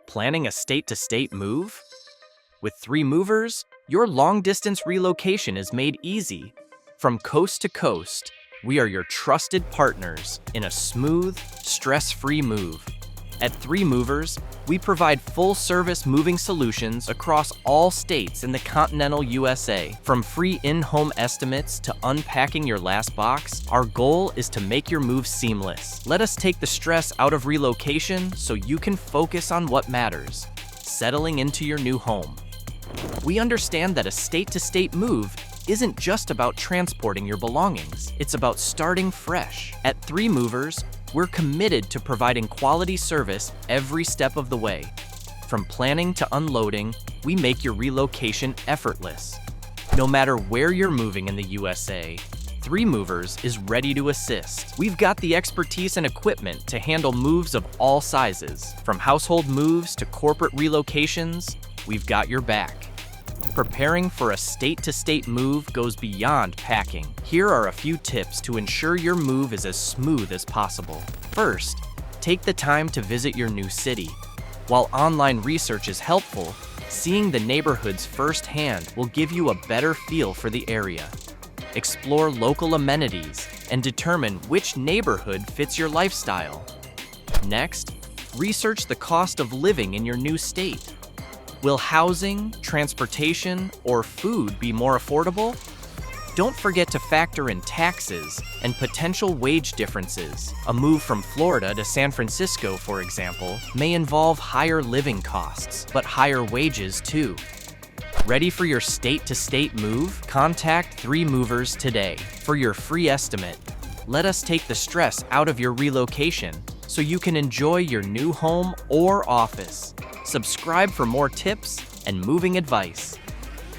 Planning a state-to-state move? With 3 movers, your long-distance relocation is made easy. From coast to coast, we are your trusted partners in a smooth, stress-free move. At 3 Movers, we provide full-service moving solutions across all states in the continental USA. From free in-home estimates to unpacking your last box, our goal is to make your move seamless. Let us take the stress out of relocation so you can focus on what matters: settling into your new home. We understand that a state-to-state move isn't just about transporting your belongings. It's about starting fresh. At 3 Movers, we're committed to providing quality service every step of the way. From planning to unloading, we make your relocation effortless. No matter where you're moving in the USA, 3 Movers is ready to assist. We've got the expertise and equipment to handle moves of all sizes. From household moves to corporate relocations, we've got your back. Preparing for a state-to-state move goes beyond packing. Here are a few tips to ensure your move is as smooth as possible. First, take the time to visit your new city. While online research is helpful, seeing the neighborhoods firsthand will give you a better feel for the area. Explore local amenities and determine which neighborhood fits your lifestyle. Next, research the cost of living in your new state. Will housing, transportation, or food be more affordable? Don't forget to factor in taxes and potential wage differences. A move from Florida to San Francisco, for example, may involve higher living costs, but higher wages too. Ready for your state-to-state move? Contact 3 Movers today. For your free estimate, let us take the stress out of your relocation so you can enjoy your new home or office. Subscribe for more tips and moving advice.